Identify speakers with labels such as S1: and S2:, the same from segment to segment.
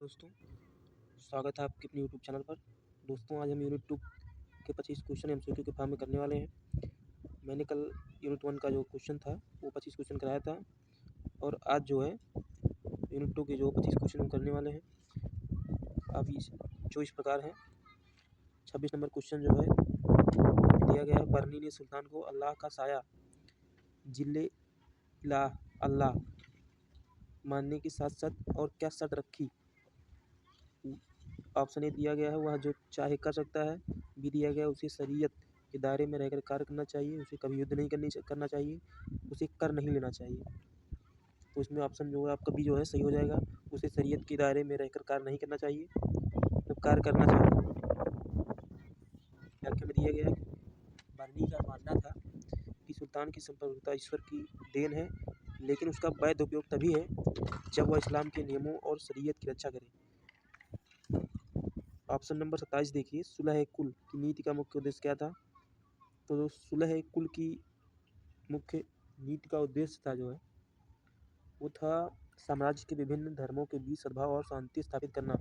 S1: दोस्तों, स्वागत है आपके अपने यूट्यूब चैनल पर। दोस्तों, आज हम यूनिट 2 के 25 क्वेश्चन एमसीक्यू के फॉर्म में करने वाले हैं। मैंने कल यूनिट 1 का जो क्वेश्चन था वो 25 क्वेश्चन कराया था और आज जो है यूनिट 2 के जो 25 क्वेश्चन हम करने वाले हैं। अब जो इस प्रकार है। 26 नंबर क्वेश्चन जो है दिया गया है, बर्नी ने सुल्तान को अल्लाह का साया जिल्ले इलाह अल्लाह मानने के साथ साथ और क्या शर्त रखी। ऑप्शन ए दिया गया है, वह जो चाहे कर सकता है। बी दिया गया है, उसे शरीयत के दायरे में रहकर कार्य करना चाहिए, उसे कभी युद्ध नहीं करना चाहिए, उसे कर नहीं लेना चाहिए। तो इसमें ऑप्शन जो है आपका बी जो है सही हो जाएगा। उसे शरीयत के दायरे में रहकर कार्य नहीं करना चाहिए, तो कार्य करना चाहिए। व्याख्या में दिया गया है, बर्नी का मानना था कि सुल्तान की संप्रभुता ईश्वर की देन है, लेकिन उसका वैध उपयोग तभी है जब वह इस्लाम के नियमों और शरीयत की रक्षा करे। ऑप्शन नंबर 27 देखिए, सुलह कुल की नीति का मुख्य उद्देश्य क्या था। तो सुलह कुल की मुख्य नीति का उद्देश्य था जो है वो था साम्राज्य के विभिन्न धर्मों के बीच सद्भाव और शांति स्थापित करना।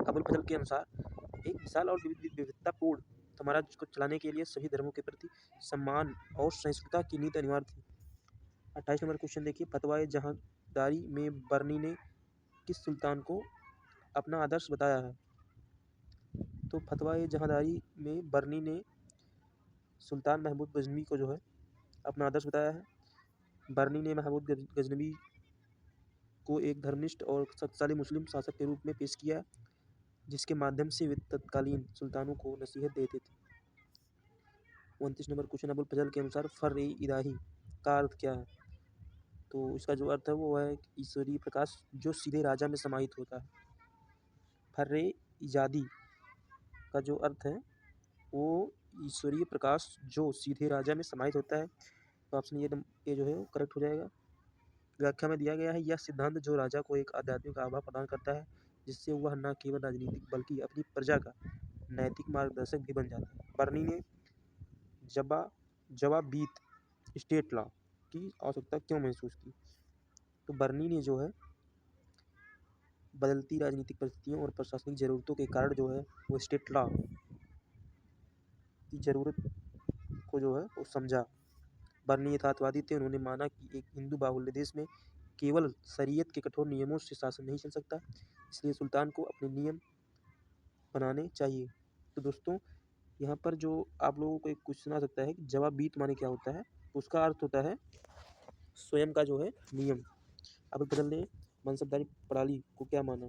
S1: अबुल फजल के अनुसार एक विशाल और विविधतापूर्ण साम्राज्य को चलाने के लिए सभी धर्मों के प्रति सम्मान और सहिष्णुता की नीति अनिवार्य थी। 28 नंबर क्वेश्चन देखिए, फतवाए जहांदारी में बर्नी ने किस सुल्तान को अपना आदर्श बताया है। तो फतवाए जहांदारी में बर्नी ने सुल्तान महमूद गजनवी को जो है अपना आदर्श बताया है। बर्नी ने महमूद गजनवी को एक धर्मनिष्ठ और शक्तिशाली मुस्लिम शासक के रूप में पेश किया, जिसके माध्यम से वे तत्कालीन सुल्तानों को नसीहत देते थे। 29 नंबर क्वेश्चन, अबुल फजल के अनुसार फर्र इलाही का अर्थ क्या है। तो इसका जो अर्थ है वो है ईश्वरीय प्रकाश जो सीधे राजा में समाहित होता है। फर्र इजादी का जो अर्थ है वो ईश्वरीय प्रकाश जो सीधे राजा में समाहित होता है। तो ऑप्शन ये जो है वो करेक्ट हो जाएगा। व्याख्या में दिया गया है, यह सिद्धांत जो राजा को एक आध्यात्मिक आभा प्रदान करता है, जिससे वह न केवल राजनीतिक बल्कि अपनी प्रजा का नैतिक मार्गदर्शक भी बन जाता है। बर्नी ने जवाबीत स्टेट लॉ की आवश्यकता क्यों महसूस की। तो बर्नी ने जो है बदलती राजनीतिक परिस्थितियों और प्रशासनिक ज़रूरतों के कारण जो है वो स्टेट लॉ की ज़रूरत को जो है वो समझा। बर्नी यथार्थवादी थे, उन्होंने माना कि एक हिंदू बाहुल्य देश में केवल शरीयत के कठोर नियमों से शासन नहीं चल सकता, इसलिए सुल्तान को अपने नियम बनाने चाहिए। तो दोस्तों, यहाँ पर जो आप लोगों को एक क्वेश्चन आ सकता है कि जवाबीत माने क्या होता है। तो उसका अर्थ होता है स्वयं का जो है नियम। अबुल फजल ने मनसबदारी प्रणाली को क्या माना।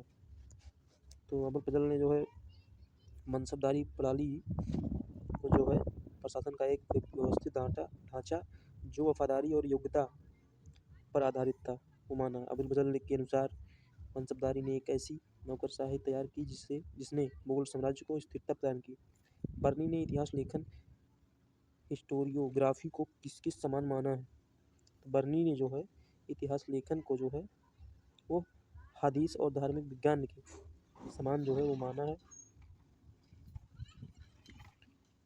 S1: तो अबुल फजल ने जो है मनसबदारी प्रणाली को जो है प्रशासन का एक व्यवस्थित ढांचा जो वफादारी और योग्यता पर आधारित था वो माना। अबुल फजल के अनुसार मनसबदारी ने एक ऐसी नौकरशाही तैयार की जिसने मुगल साम्राज्य को स्थिरता प्रदान की। बर्नी ने इतिहास लेखन हिस्टोरियोग्राफी को किसके समान माना है। तो बर्नी ने जो है इतिहास लेखन को जो है वो हदीस और धार्मिक विज्ञान के समान जो है वो माना है।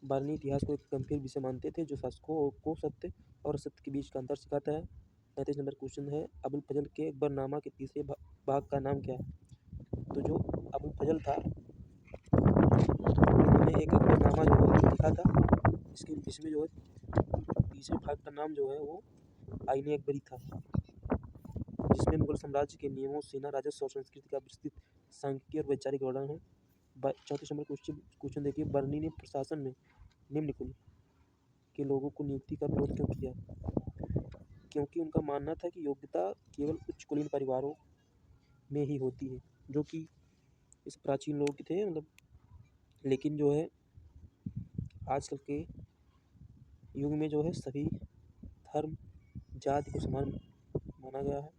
S1: बर्नी इतिहास को एक गंभीर विषय मानते थे जो शासकों को सत्य और असत्य के बीच का अंतर सिखाता है। 35 नंबर क्वेश्चन है, अबुल फजल के अकबरनामा के तीसरे भाग का नाम क्या है। तो जो अबुल फजल था उन्होंने एक अकबरनामा जो है लिखा था, जिसमें जो है तीसरे भाग का नाम जो है वो आईने अकबरी था, जिसमें मुगल साम्राज्य के नियमों, सेना, राजस्व और संस्कृति का विस्तृत सांख्यिकीय और वैचारिक वर्णन है। 34 नंबर क्वेश्चन देखिए, बर्नी ने प्रशासन में निम्न कुल के लोगों को नियुक्ति का विरोध क्यों किया। क्योंकि उनका मानना था कि योग्यता केवल उच्च कुलीन परिवारों में ही होती है, जो कि इस प्राचीन लोग थे मतलब। लेकिन जो है आजकल के युग में जो है सभी धर्म जाति को समान माना गया है।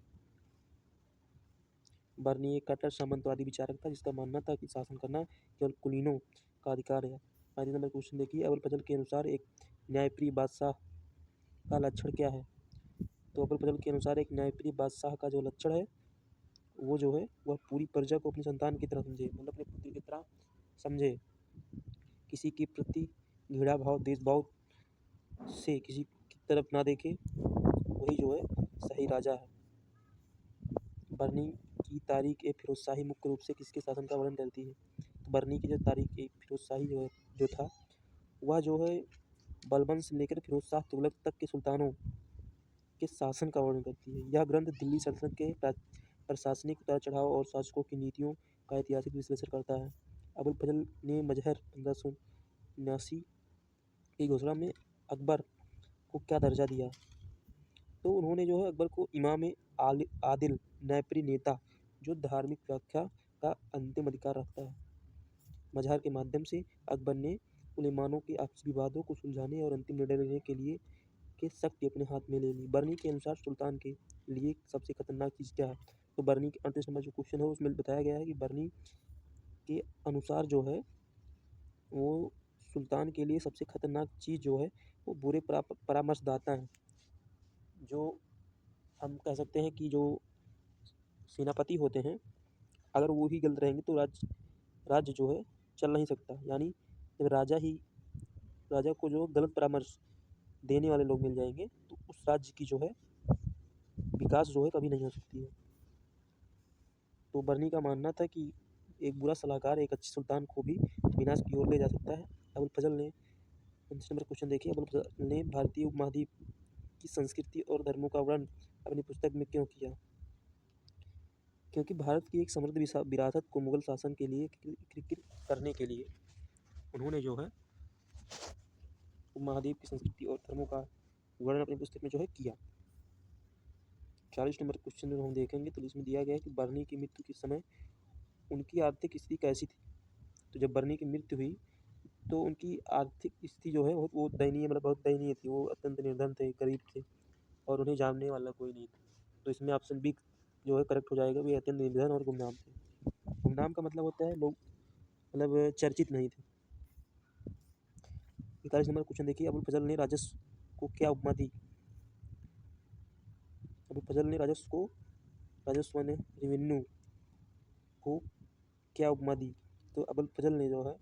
S1: बर्नी एक कट्टर सामंतवादी विचारक था, जिसका मानना था कि शासन करना केवल कुलीनों का अधिकार है। 35 नंबर क्वेश्चन देखिए, अबुल फजल के अनुसार एक न्यायप्रिय बादशाह का लक्षण क्या है। तो अबुल फजल के अनुसार एक न्यायप्रिय बादशाह का जो लक्षण है वो जो है वह पूरी प्रजा को अपनी संतान की तरह समझे, मतलब अपने पुत्र की तरह समझे, किसी के प्रति घृणा भाव देशभाव से किसी की तरफ ना देखे, वही जो है सही राजा है। बर्नी की तारीख ए फिरोज शाही मुख्य रूप से किसके शासन का वर्णन करती है? तो बरनी की जो तारीख ए फिरोज शाही जो था वह जो है बलबन से लेकर फिरोज शाह तुगलक तक के सुल्तानों के शासन का वर्णन करती है। यह ग्रंथ दिल्ली सल्तनत के प्रशासनिक उतार चढ़ाव और शासकों की नीतियों का ऐतिहासिक विश्लेषण करता है। अबुल फजल ने मजहर 1579 की घोषणा में अकबर को क्या दर्जा दिया? तो उन्होंने जो है अकबर को इमाम आदिल न्यायप्रिय नेता जो धार्मिक व्याख्या का अंतिम अधिकार रखता है। मजहर के माध्यम से अकबर ने उलेमाओं के आपसी विवादों को सुलझाने और अंतिम निर्णय लेने के लिए के शक्ति अपने हाथ में ले ली। बर्नी के अनुसार सुल्तान के लिए सबसे खतरनाक चीज़ क्या है? तो बर्नी के 38 नंबर जो क्वेश्चन है उसमें बताया गया है कि बर्नी के अनुसार जो है वो सुल्तान के लिए सबसे खतरनाक चीज़ जो है वो बुरे परामर्शदाता हैं। जो हम कह सकते हैं कि जो सेनापति होते हैं अगर वो ही गलत रहेंगे तो राज्य जो है चल नहीं सकता। यानी जब राजा को जो गलत परामर्श देने वाले लोग मिल जाएंगे तो उस राज्य की जो है विकास जो है कभी नहीं हो सकती है। तो बर्नी का मानना था कि एक बुरा सलाहकार एक अच्छे सुल्तान को भी विनाश की ओर ले जा सकता है। अबुल फजल ने 29 नंबर क्वेश्चन देखिए, अबुल फजल ने भारतीय उपमहाद्वीप की संस्कृति और धर्मों का वर्णन अपनी पुस्तक में क्यों किया? क्योंकि भारत की एक समृद्ध विरासत को मुगल शासन के लिए एकीकृत करने के लिए उन्होंने जो है उपमहाद्वीप की संस्कृति और धर्मों का वर्णन अपनी पुस्तक में जो है किया। 40 नंबर क्वेश्चन जो हम देखेंगे तो इसमें दिया गया है कि बर्नी की मृत्यु के समय उनकी आर्थिक स्थिति कैसी थी? तो जब बर्नी की मृत्यु हुई तो उनकी आर्थिक स्थिति जो है वो दयनीय बहुत दयनीय थी। वो अत्यंत निर्धन थे, गरीब थे और उन्हें जानने वाला कोई नहीं था। तो इसमें ऑप्शन बी जो है करेक्ट हो जाएगा। वे अत्यंत निर्धन और गुमनाम थे। गुमनाम का मतलब होता है लोग चर्चित नहीं थे। 41 नंबर क्वेश्चन देखिए, अबुल फजल ने राजस्व को क्या उपमा दी? अबुल फजल ने राजस्व ने रेवेन्यू को क्या उपमा दी? तो अबुल फजल ने जो है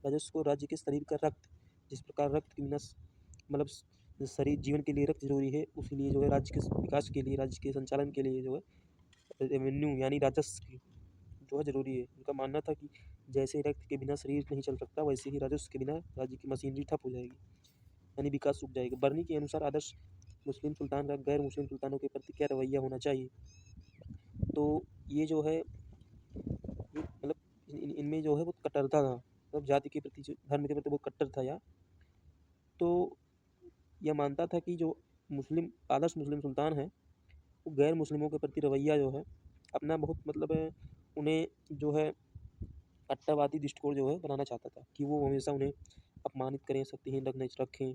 S1: राजस्व को राज्य के शरीर का रक्त, जिस प्रकार रक्त के बिना शरीर जीवन के लिए रक्त जरूरी है, उसी लिए जो है राज्य के विकास के लिए, राज्य के संचालन के लिए जो है रेवेन्यू यानी राजस्व जो है जरूरी है। उनका मानना था कि जैसे रक्त के बिना शरीर नहीं चल सकता वैसे ही राजस्व के बिना राज्य की मशीनरी ठप हो जाएगी यानी विकास रुक जाएगा। बर्नी के अनुसार आदर्श मुस्लिम सुल्तान का गैर मुस्लिम सुल्तानों के प्रति क्या रवैया होना चाहिए? तो ये जो है इनमें जो है वो कट्टरता था, जाति के प्रति धर्म के प्रति वो कट्टर था। या तो यह मानता था कि जो आदर्श मुस्लिम सुल्तान है वो गैर मुस्लिमों के प्रति रवैया जो है अपना बहुत उन्हें जो है कट्टरवादी दृष्टिकोण जो है बनाना चाहता था कि वो हमेशा उन्हें अपमानित करें, शक्तिहीन रखें,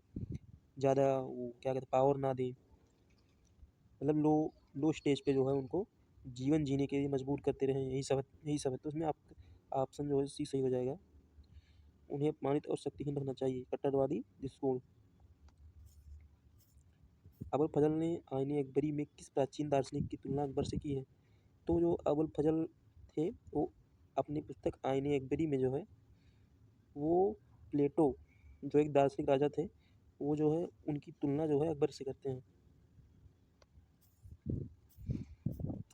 S1: ज़्यादा वो क्या कहते पावर ना दें, लो स्टेज पे जो है उनको जीवन जीने के लिए मजबूर करते रहें। यही सब है। तो उसमें आप ऑप्शन जो है सी सही हो जाएगा। उन्हें अपमानित और शक्तिहीन रखना चाहिए, कट्टरवादी दृष्टिकोण। अबुल फजल ने आईन अकबरी में किस प्राचीन दार्शनिक की तुलना अकबर से की है? तो जो अबुल फजल थे वो अपनी पुस्तक आईन अकबरी में जो है वो प्लेटो जो एक दार्शनिक राजा थे वो जो है उनकी तुलना जो है अकबर से करते हैं।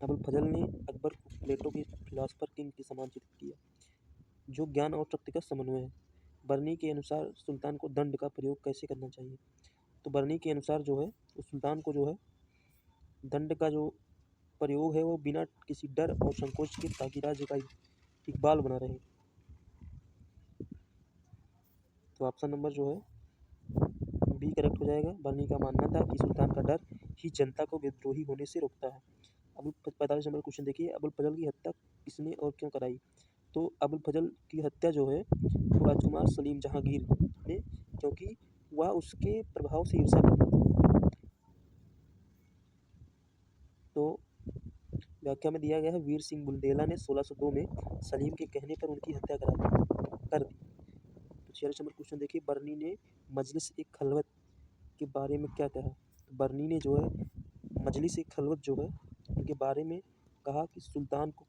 S1: अबुल फजल ने अकबर को प्लेटो के फिलोसफर किंग के समान चित्रित किया जो ज्ञान और शक्ति का समन्वय है। बर्नी के अनुसार सुल्तान को दंड का प्रयोग कैसे करना चाहिए? तो बर्नी के अनुसार जो है सुल्तान को जो है दंड का जो प्रयोग है वो बिना किसी डर और संकोच के, ताकि राज्य का इकबाल बना रहे। तो ऑप्शन नंबर जो है बी करेक्ट हो जाएगा। बर्नी का मानना था कि सुल्तान का डर ही जनता को विद्रोही होने से रोकता है। अबुल 45 नंबर क्वेश्चन देखिए, अबुल फजल की हत्या किसने और क्यों कराई? तो अबुल फजल की हत्या जो है वो राजकुमार सलीम जहांगीर ने, क्योंकि वह उसके प्रभाव से ईर्ष्या करता था। तो व्याख्या में दिया गया है, वीर सिंह बुंदेला ने 1602 में सलीम के कहने पर उनकी हत्या कर दी। तो 46 नंबर क्वेश्चन देखिए, बर्नी ने मजलिस एक खलवत के बारे में क्या कहा? तो बर्नी ने जो है मजलिस एक खलवत जो है उनके बारे में कहा कि सुल्तान को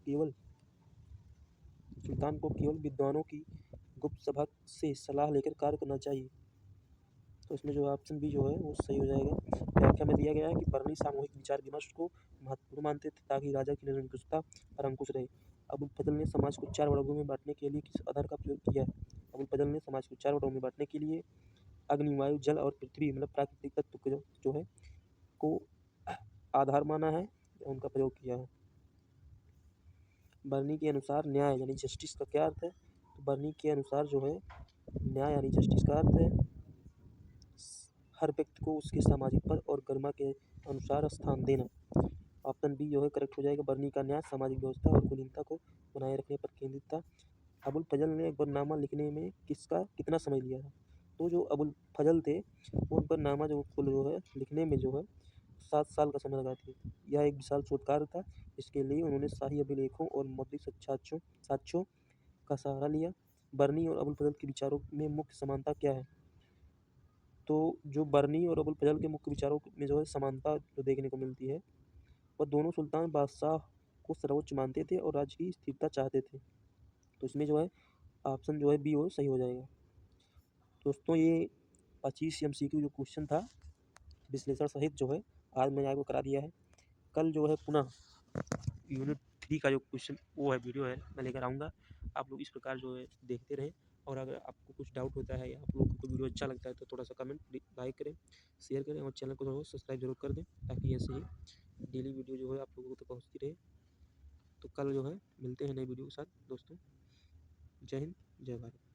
S1: केवल विद्वानों की गुप्त सभा से सलाह लेकर कार्य करना चाहिए। तो इसमें जो ऑप्शन बी जो है वो सही हो जाएगा। व्याख्या में दिया गया है कि बर्नी सामूहिक विचार विमर्श को महत्वपूर्ण मानते थे ताकि राजा की निरंकुशता पर अंकुश रहे। अबुल फजल ने समाज को 4 वर्गों में बांटने के लिए किस आधार का प्रयोग किया है? अबुल फजल ने समाज को 4 वर्गों में बांटने के लिए अग्नि, वायु, जल और पृथ्वी मतलब प्राकृतिक तत्व को जो है को आधार माना है, उनका प्रयोग किया है। बर्नी के अनुसार न्याय यानी जस्टिस का क्या अर्थ है? तो बर्नी के अनुसार जो है न्याय यानी जस्टिस का अर्थ है हर व्यक्ति को उसके सामाजिक पद और गरिमा के अनुसार स्थान देना। ऑप्शन बी जो है करेक्ट हो जाएगा। बर्नी का न्याय सामाजिक व्यवस्था और कुलीनता को बनाए रखने पर केंद्रित था। अबुल फजल ने अकबरनामा लिखने में कितना समय लिया था? तो जो अबुल फजल थे वो अकबरनामा जो है लिखने में जो है 7 साल का समय लगा थे। यह एक विशाल शोध कार्य था। इसके लिए उन्होंने शाही अभिलेखों और मौद्रिक साक्ष्यों का सहारा लिया। बर्नी और अबुल फजल के विचारों में मुख्य समानता क्या है? तो जो बर्नी और अबुल फजल के मुख्य विचारों में जो है समानता जो देखने को मिलती है, वह दोनों सुल्तान बादशाह को सर्वोच्च मानते थे और राज्य की स्थिरता चाहते थे। तो इसमें जो है ऑप्शन जो है बी हो सही हो जाएगा। दोस्तों ये 25 MCQ जो क्वेश्चन था विश्लेषण सहित जो है आज मैंने आपको करा दिया है। कल जो है पुनः यूनिट 3 का जो क्वेश्चन वो है वीडियो है मैं लेकर आऊँगा। आप लोग इस प्रकार जो है देखते रहें और अगर आपको कुछ डाउट होता है या आप लोगों को वीडियो अच्छा लगता है तो थोड़ा सा कमेंट लाइक करें, शेयर करें और चैनल को जो है सब्सक्राइब जरूर कर दें ताकि ऐसे ही डेली वीडियो जो है आप लोगों तक पहुँचती रहे। तो कल जो है मिलते हैं नई वीडियो के साथ दोस्तों। जय हिंद, जय भारत।